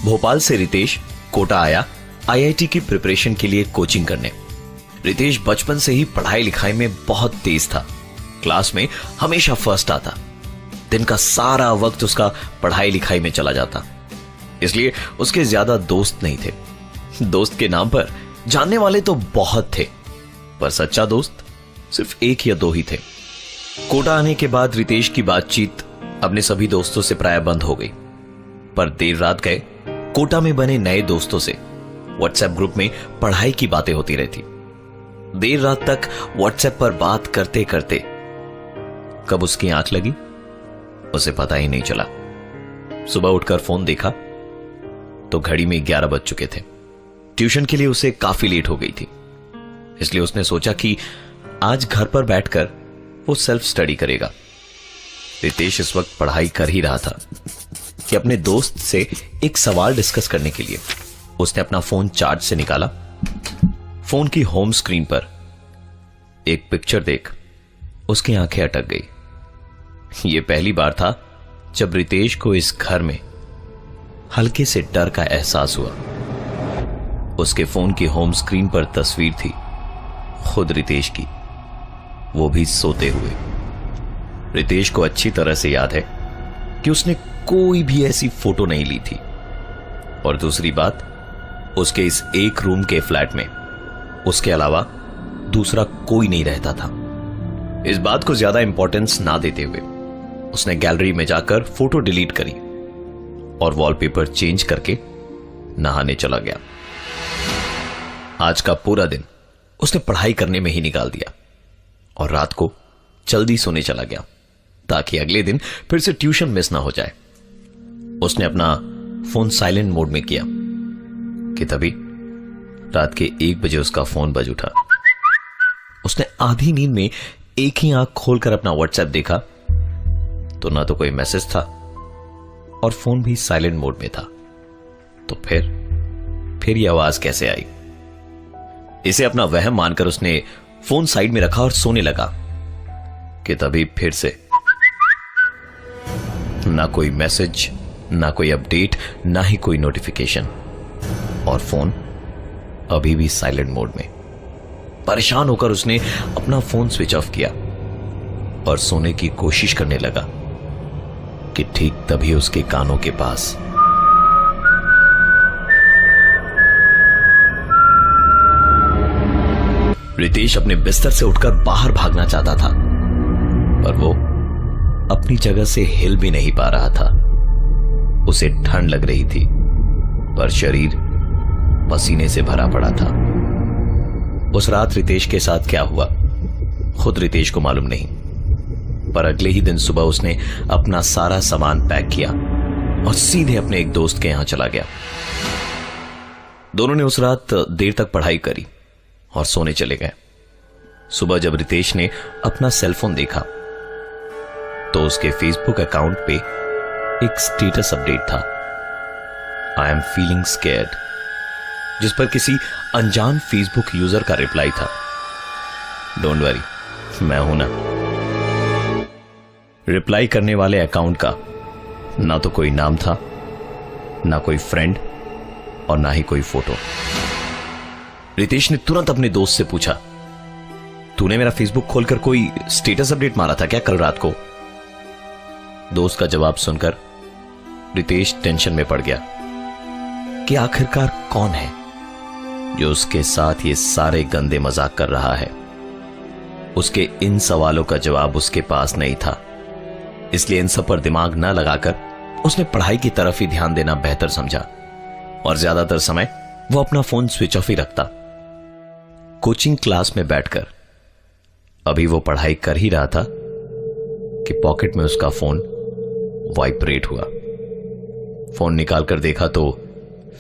भोपाल से रितेश कोटा आया आईआईटी की प्रिपरेशन के लिए कोचिंग करने। रितेश बचपन से ही पढ़ाई लिखाई में बहुत तेज था। क्लास में हमेशा फर्स्ट आता। दिन का सारा वक्त उसका पढ़ाई लिखाई में चला जाता, इसलिए उसके ज्यादा दोस्त नहीं थे। दोस्त के नाम पर जानने वाले तो बहुत थे, पर सच्चा दोस्त सिर्फ एक या दो ही थे। कोटा आने के बाद रितेश की बातचीत अपने सभी दोस्तों से प्राय बंद हो गई, पर देर रात गए कोटा में बने नए दोस्तों से व्हाट्सएप ग्रुप में पढ़ाई की बातें होती रहती। देर रात तक व्हाट्सएप पर बात करते करते कब उसकी आंख लगी उसे पता ही नहीं चला। सुबह उठकर फोन देखा तो घड़ी में 11 बज चुके थे। ट्यूशन के लिए उसे काफी लेट हो गई थी, इसलिए उसने सोचा कि आज घर पर बैठकर वो सेल्फ स्टडी करेगा। रितेश इस वक्त पढ़ाई कर ही रहा था कि अपने दोस्त से एक सवाल डिस्कस करने के लिए उसने अपना फोन चार्ज से निकाला। फोन की होम स्क्रीन पर एक पिक्चर देख उसकी आंखें अटक गई। यह पहली बार था जब रितेश को इस घर में हल्के से डर का एहसास हुआ। उसके फोन की होम स्क्रीन पर तस्वीर थी खुद रितेश की, वो भी सोते हुए। रितेश को अच्छी तरह से याद है कि उसने कोई भी ऐसी फोटो नहीं ली थी, और दूसरी बात उसके इस एक रूम के फ्लैट में उसके अलावा दूसरा कोई नहीं रहता था। इस बात को ज्यादा इंपॉर्टेंस ना देते हुए उसने गैलरी में जाकर फोटो डिलीट करी और वॉलपेपर चेंज करके नहाने चला गया। आज का पूरा दिन उसने पढ़ाई करने में ही निकाल दिया और रात को जल्दी सोने चला गया ताकि अगले दिन फिर से ट्यूशन मिस ना हो जाए। उसने अपना फोन साइलेंट मोड में किया कि तभी रात के 1 बजे उसका फोन बज उठा। उसने आधी नींद में एक ही आंख खोलकर अपना व्हाट्सएप देखा तो ना तो कोई मैसेज था और फोन भी साइलेंट मोड में था। तो फिर यह आवाज कैसे आई? इसे अपना वहम मानकर उसने फोन साइड में रखा और सोने लगा कि तभी फिर से ना कोई मैसेज, ना कोई अपडेट, ना ही कोई नोटिफिकेशन, और फोन अभी भी साइलेंट मोड में। परेशान होकर उसने अपना फोन स्विच ऑफ किया और सोने की कोशिश करने लगा कि ठीक तभी उसके कानों के पास रितेश अपने बिस्तर से उठकर बाहर भागना चाहता था, पर वो अपनी जगह से हिल भी नहीं पा रहा था। उसे ठंड लग रही थी, पर शरीर पसीने से भरा पड़ा था। उस रात रितेश के साथ क्या हुआ खुद रितेश को मालूम नहीं, पर अगले ही दिन सुबह उसने अपना सारा सामान पैक किया और सीधे अपने एक दोस्त के यहां चला गया। दोनों ने उस रात देर तक पढ़ाई करी और सोने चले गए। सुबह जब रितेश ने अपना सेलफोन देखा तो उसके फेसबुक अकाउंट पे एक स्टेटस अपडेट था, आई एम फीलिंग स्कैर्ड, जिस पर किसी अनजान फेसबुक यूजर का रिप्लाई था, डोंट वरी मैं हूं ना। रिप्लाई करने वाले अकाउंट का ना तो कोई नाम था, ना कोई फ्रेंड और ना ही कोई फोटो। रितेश ने तुरंत अपने दोस्त से पूछा, तूने मेरा फेसबुक खोलकर कोई स्टेटस अपडेट मारा था क्या कल रात को? दोस्त का जवाब सुनकर रितेश टेंशन में पड़ गया कि आखिरकार कौन है जो उसके साथ ये सारे गंदे मजाक कर रहा है। उसके इन सवालों का जवाब उसके पास नहीं था, इसलिए इन सब पर दिमाग न लगाकर उसने पढ़ाई की तरफ ही ध्यान देना बेहतर समझा और ज्यादातर समय वो अपना फोन स्विच ऑफ ही रखता। कोचिंग क्लास में बैठकर अभी वो पढ़ाई कर ही रहा था कि पॉकेट में उसका फोन वाइब्रेट हुआ। फोन निकालकर देखा तो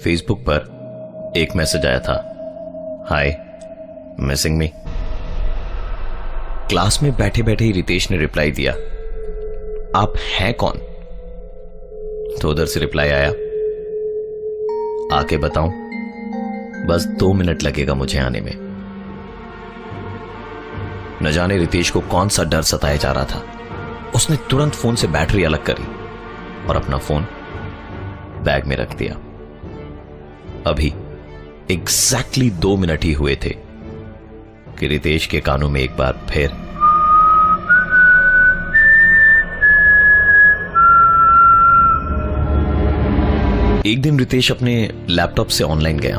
फेसबुक पर एक मैसेज आया था, हाय मिसिंग मी। क्लास में बैठे बैठे ही रितेश ने रिप्लाई दिया, आप हैं कौन? तो उधर से रिप्लाई आया, आके बताऊं, बस 2 मिनट लगेगा मुझे आने में। न जाने रितेश को कौन सा डर सताया जा रहा था। उसने तुरंत फोन से बैटरी अलग करी और अपना फोन बैग में रख दिया। अभी एग्जैक्टली 2 मिनट ही हुए थे कि रितेश के कानों में एक बार फिर एक दिन रितेश अपने लैपटॉप से ऑनलाइन गया।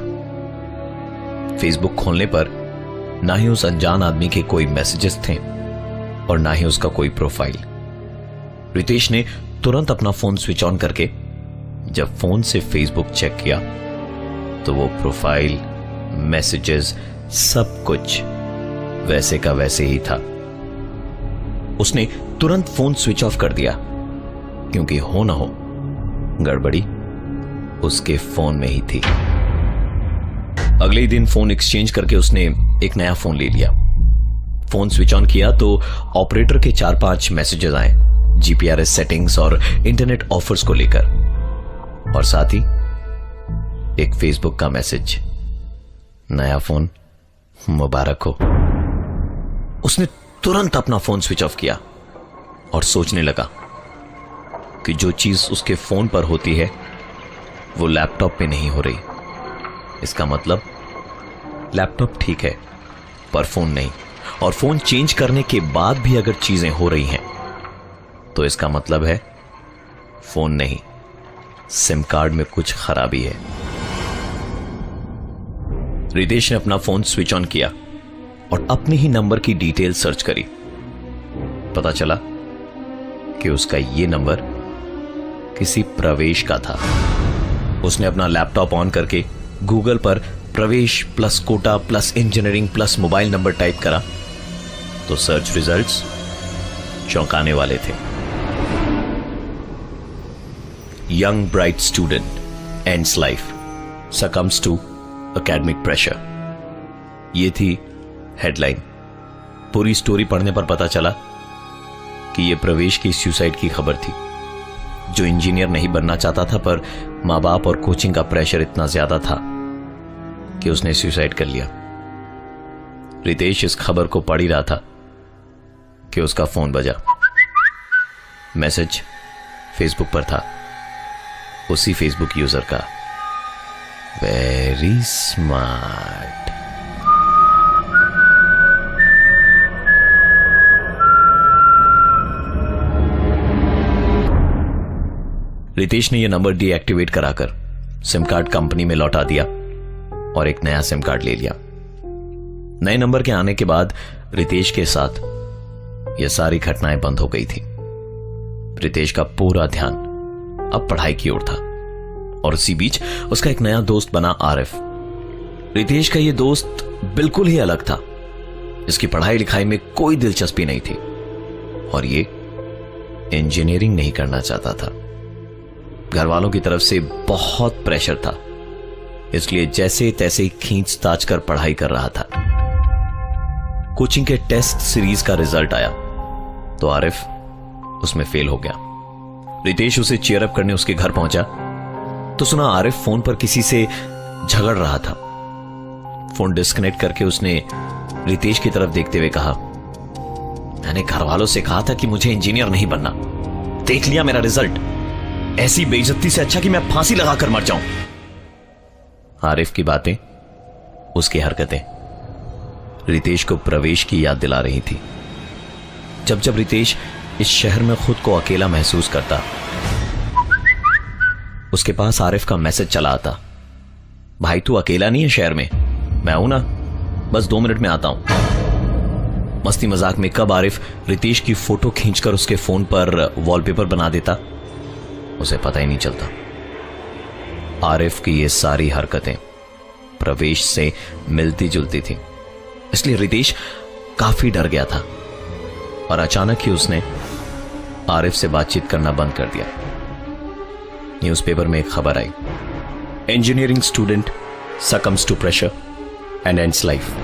फेसबुक खोलने पर ना ही उस अनजान आदमी के कोई मैसेजेस थे और ना ही उसका कोई प्रोफाइल। रितेश ने तुरंत अपना फोन स्विच ऑन करके जब फोन से फेसबुक चेक किया तो वो प्रोफाइल, मैसेजेस, सब कुछ वैसे का वैसे ही था। उसने तुरंत फोन स्विच ऑफ कर दिया क्योंकि हो ना हो गड़बड़ी उसके फोन में ही थी। अगले ही दिन फोन एक्सचेंज करके उसने एक नया फोन ले लिया। फोन स्विच ऑन किया तो ऑपरेटर के 4-5 मैसेजेस आए जीपीआरएस सेटिंग्स और इंटरनेट ऑफर्स को लेकर, और साथ ही एक फेसबुक का मैसेज, नया फोन मुबारक हो। उसने तुरंत अपना फोन स्विच ऑफ किया और सोचने लगा कि जो चीज उसके फोन पर होती है वो लैपटॉप पे नहीं हो रही। इसका मतलब लैपटॉप ठीक है पर फोन नहीं, और फोन चेंज करने के बाद भी अगर चीजें हो रही हैं तो इसका मतलब है फोन नहीं, सिम कार्ड में कुछ खराबी है। रितेश ने अपना फोन स्विच ऑन किया और अपने ही नंबर की डिटेल सर्च करी। पता चला कि उसका यह नंबर किसी प्रवेश का था। उसने अपना लैपटॉप ऑन करके गूगल पर Pravesh plus Kota plus engineering plus mobile number type करा तो सर्च रिजल्ट्स चौंकाने वाले थे। Young bright student ends life, succumbs to academic pressure, यह थी हेडलाइन। पूरी स्टोरी पढ़ने पर पता चला कि यह प्रवेश की सुसाइड की खबर थी, जो इंजीनियर नहीं बनना चाहता था पर मां बाप और कोचिंग का प्रेशर इतना ज्यादा था कि उसने सुसाइड कर लिया। रितेश इस खबर को पढ़ ही रहा था कि उसका फोन बजा। मैसेज फेसबुक पर था, उसी फेसबुक यूजर का। Very smart. रितेश ने यह नंबर डीएक्टिवेट कराकर सिम कार्ड कंपनी में लौटा दिया और एक नया सिम कार्ड ले लिया। नए नंबर के आने के बाद रितेश के साथ यह सारी घटनाएं बंद हो गई थी। रितेश का पूरा ध्यान अब पढ़ाई की ओर था और उसी बीच उसका एक नया दोस्त बना आरिफ। रितेश का यह दोस्त बिल्कुल ही अलग था, इसकी पढ़ाई लिखाई में कोई दिलचस्पी नहीं थी और ये इंजीनियरिंग नहीं करना चाहता था। घर वालों की तरफ से बहुत प्रेशर था, इसलिए जैसे तैसे खींच ताच कर पढ़ाई कर रहा था। कोचिंग के टेस्ट सीरीज का रिजल्ट आया तो आरिफ उसमें फेल हो गया। रितेश उसे चीयर अप करने उसके घर पहुंचा तो सुना आरिफ फोन पर किसी से झगड़ रहा था। फोन डिस्कनेक्ट करके उसने रितेश की तरफ देखते हुए कहा, मैंने घर वालों से कहा था कि मुझे इंजीनियर नहीं बनना, देख लिया मेरा रिजल्ट। ऐसी बेइज्जती से अच्छा कि मैं फांसी लगाकर मर जाऊं। आरिफ की बातें, उसकी हरकतें रितेश को प्रवेश की याद दिला रही थी। जब जब रितेश इस शहर में खुद को अकेला महसूस करता, उसके पास आरिफ का मैसेज चला आता, भाई तू अकेला नहीं है शहर में, मैं हूं ना, बस 2 मिनट में आता हूं। मस्ती मजाक में कब आरिफ रितेश की फोटो खींचकर उसके फोन पर वॉलपेपर बना देता उसे पता ही नहीं चलता। आरिफ की ये सारी हरकतें प्रवेश से मिलती जुलती थी, इसलिए रितेश काफी डर गया था और अचानक ही उसने आरिफ से बातचीत करना बंद कर दिया। न्यूज़पेपर में एक खबर आई, engineering student succumbs to pressure and ends life.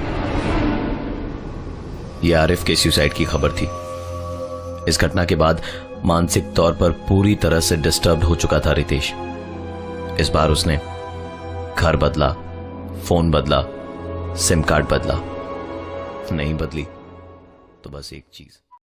यह आरिफ के सुसाइड की खबर थी। इस घटना के बाद मानसिक तौर पर पूरी तरह से डिस्टर्ब हो चुका था रितेश। इस बार उसने घर बदला, फोन बदला, सिम कार्ड बदला, नहीं बदली तो बस एक चीज,